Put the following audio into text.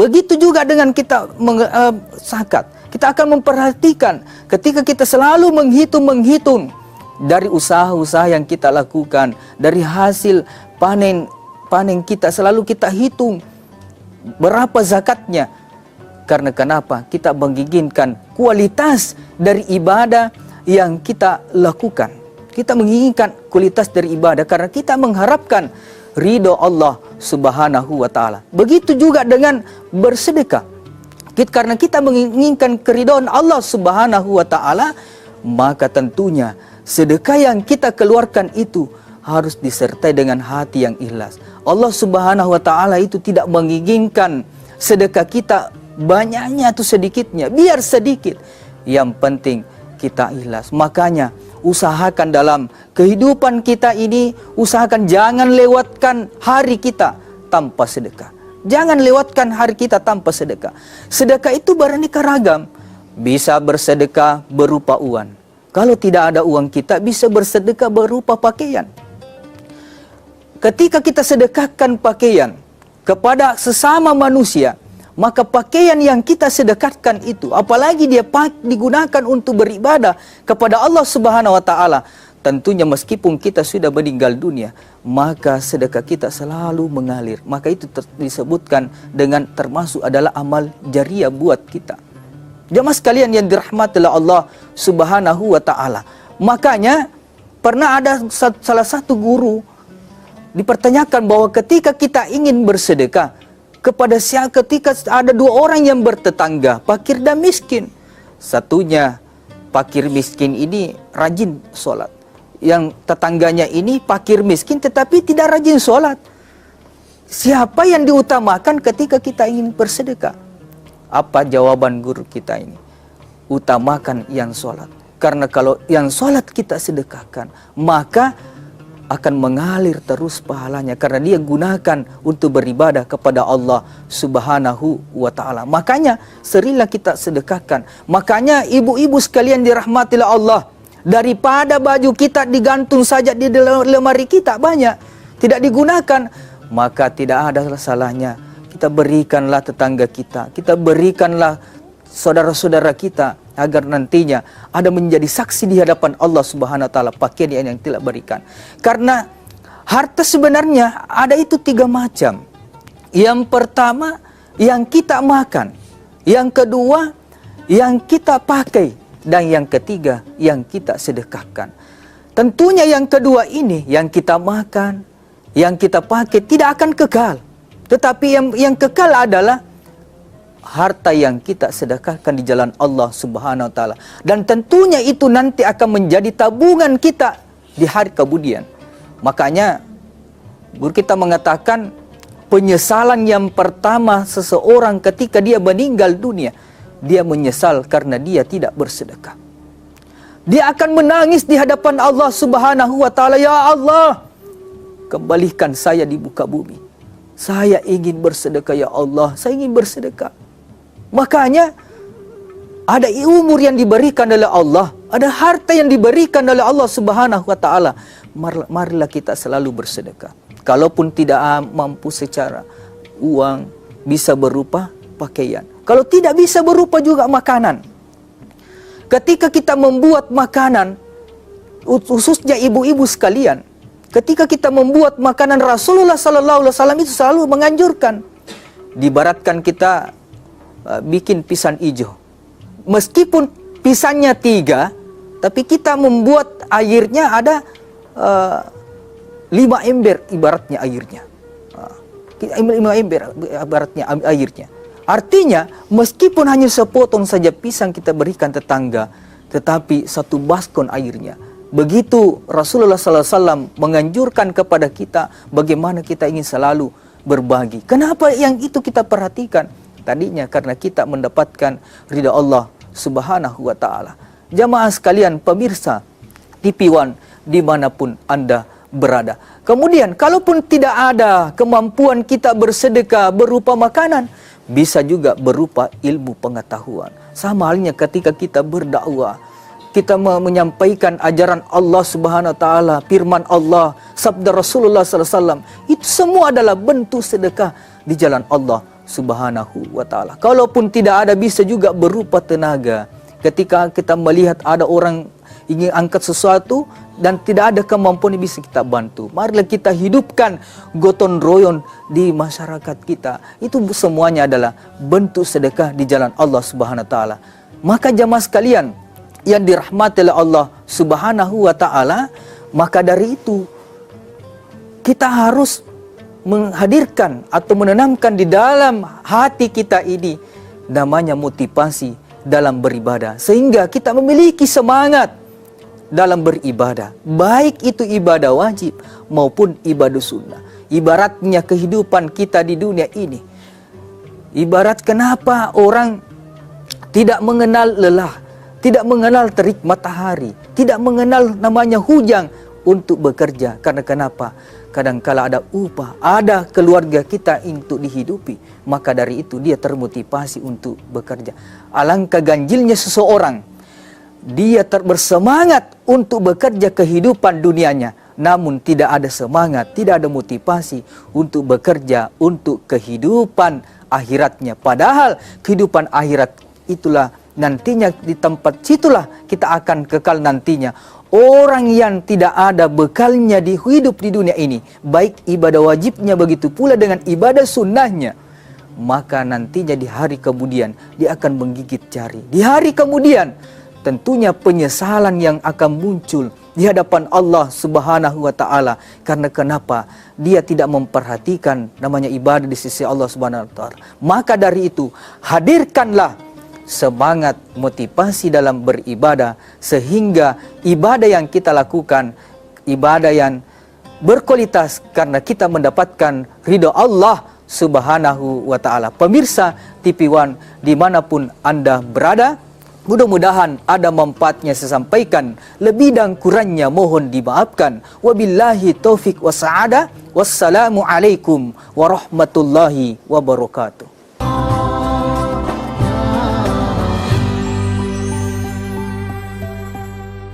Begitu juga dengan kita zakat. Kita akan memperhatikan ketika kita selalu menghitung dari usaha-usaha yang kita lakukan, dari hasil panen kita, selalu kita hitung berapa zakatnya. Karena kenapa? Kita menginginkan kualitas dari ibadah yang kita lakukan. Kita menginginkan kualitas dari ibadah karena kita mengharapkan ridho Allah Subhanahu wa ta'ala. Begitu juga dengan bersedekah. Karena kita menginginkan keridhaan Allah Subhanahu wa ta'ala, maka tentunya sedekah yang kita keluarkan itu harus disertai dengan hati yang ikhlas. Allah Subhanahu wa ta'ala itu tidak menginginkan sedekah kita banyaknya atau sedikitnya, biar sedikit. Yang penting kita ikhlas. Makanya usahakan dalam kehidupan kita ini, usahakan jangan lewatkan hari kita tanpa sedekah. Jangan lewatkan hari kita tanpa sedekah. Sedekah itu beraneka ragam. Bisa bersedekah berupa uang. Kalau tidak ada uang kita bisa bersedekah berupa pakaian. Ketika kita sedekahkan pakaian kepada sesama manusia, maka pakaian yang kita sedekahkan itu, apalagi dia digunakan untuk beribadah kepada Allah Subhanahu wa ta'ala, tentunya meskipun kita sudah meninggal dunia, maka sedekah kita selalu mengalir. Maka itu disebutkan dengan termasuk adalah amal jariah buat kita. Jemaah sekalian yang dirahmati oleh Allah Subhanahu wa ta'ala. Makanya pernah ada salah satu guru dipertanyakan bahwa ketika kita ingin bersedekah, ketika ada dua orang yang bertetangga, fakir dan miskin. Satunya fakir miskin ini rajin sholat. Yang tetangganya ini fakir miskin tetapi tidak rajin sholat. Siapa yang diutamakan ketika kita ingin bersedekah? Apa jawaban guru kita ini? Utamakan yang sholat. Karena kalau yang sholat kita sedekahkan, maka akan mengalir terus pahalanya karena dia gunakan untuk beribadah kepada Allah Subhanahu wa ta'ala. Makanya seringlah kita sedekahkan. Makanya ibu-ibu sekalian dirahmati Allah, daripada baju kita digantung saja di lemari kita banyak tidak digunakan, maka tidak ada salahnya kita berikanlah tetangga kita, kita berikanlah saudara-saudara kita, agar nantinya ada menjadi saksi di hadapan Allah Subhanahu wa ta'ala pakaian yang telah berikan. Karena harta sebenarnya ada itu 3 macam. Yang pertama yang kita makan, yang kedua yang kita pakai, dan yang ketiga yang kita sedekahkan. Tentunya yang kedua ini, yang kita makan, yang kita pakai tidak akan kekal. Tetapi yang kekal adalah harta yang kita sedekahkan di jalan Allah Subhanahu wa ta'ala. Dan tentunya itu nanti akan menjadi tabungan kita di hari kemudian. Makanya guru kita mengatakan penyesalan yang pertama seseorang ketika dia meninggal dunia, dia menyesal karena dia tidak bersedekah. Dia akan menangis di hadapan Allah Subhanahu wa ta'ala, ya Allah, kembalikan saya di muka bumi. Saya ingin bersedekah ya Allah, saya ingin bersedekah. Makanya ada umur yang diberikan oleh Allah, ada harta yang diberikan oleh Allah Subhanahu wa ta'ala. Marilah kita selalu bersedekah. Kalaupun tidak mampu secara uang, bisa berupa pakaian. Kalau tidak bisa berupa juga makanan. Ketika kita membuat makanan, khususnya ibu-ibu sekalian, ketika kita membuat makanan, Rasulullah SAW itu selalu menganjurkan. Dibaratkan kita bikin pisang hijau. Meskipun pisangnya 3, tapi kita membuat airnya ada 5 ember ibaratnya airnya. 5 ember ibaratnya airnya. Artinya meskipun hanya sepotong saja pisang kita berikan tetangga, tetapi 1 baskon airnya. Begitu Rasulullah SAW menganjurkan kepada kita bagaimana kita ingin selalu berbagi. Kenapa yang itu kita perhatikan? Tadinya karena kita mendapatkan ridha Allah Subhanahu wa ta'ala. Jamaah sekalian, pemirsa TV One dimanapun Anda berada. Kemudian kalaupun tidak ada kemampuan kita bersedekah berupa makanan, bisa juga berupa ilmu pengetahuan. Sama halnya ketika kita berdakwah, kita menyampaikan ajaran Allah Subhanahu wa ta'ala, firman Allah, sabda Rasulullah SAW, itu semua adalah bentuk sedekah di jalan Allah Subhanahu wa ta'ala. Kalaupun tidak ada, bisa juga berupa tenaga. Ketika kita melihat ada orang ingin angkat sesuatu dan tidak ada kemampuan yang bisa kita bantu, marilah kita hidupkan gotong royong di masyarakat kita. Itu semuanya adalah bentuk sedekah di jalan Allah Subhanahu wa ta'ala. Maka jamaah sekalian yang dirahmati oleh Allah Subhanahu wa ta'ala, maka dari itu kita harus menghadirkan atau menanamkan di dalam hati kita ini namanya motivasi dalam beribadah, sehingga kita memiliki semangat dalam beribadah, baik itu ibadah wajib maupun ibadah sunnah. Ibaratnya kehidupan kita di dunia ini, ibarat kenapa orang tidak mengenal lelah, tidak mengenal terik matahari, tidak mengenal namanya hujan untuk bekerja. Karena kenapa? Kadangkala ada upah, ada keluarga kita untuk dihidupi, maka dari itu dia termotivasi untuk bekerja. Alangkah ganjilnya seseorang, dia bersemangat untuk bekerja kehidupan dunianya, namun tidak ada semangat, tidak ada motivasi untuk bekerja untuk kehidupan akhiratnya. Padahal kehidupan akhirat itulah nantinya, di tempat situlah kita akan kekal nantinya. Orang yang tidak ada bekalnya di hidup di dunia ini, baik ibadah wajibnya begitu pula dengan ibadah sunnahnya, maka nantinya di hari kemudian dia akan menggigit jari. Di hari kemudian tentunya penyesalan yang akan muncul di hadapan Allah Subhanahu wa ta'ala. Karena kenapa? Dia tidak memperhatikan namanya ibadah di sisi Allah Subhanahu wa ta'ala. Maka dari itu, hadirkanlah semangat, motivasi dalam beribadah, sehingga ibadah yang kita lakukan, ibadah yang berkualitas, karena kita mendapatkan ridha Allah Subhanahu wa ta'ala. Pemirsa TV One dimanapun Anda berada, mudah-mudahan ada manfaatnya saya sampaikan. Lebih dan kurangnya mohon dimaafkan. Wabillahi taufik wa sa'ada. Wassalamualaikum warahmatullahi wabarakatuh.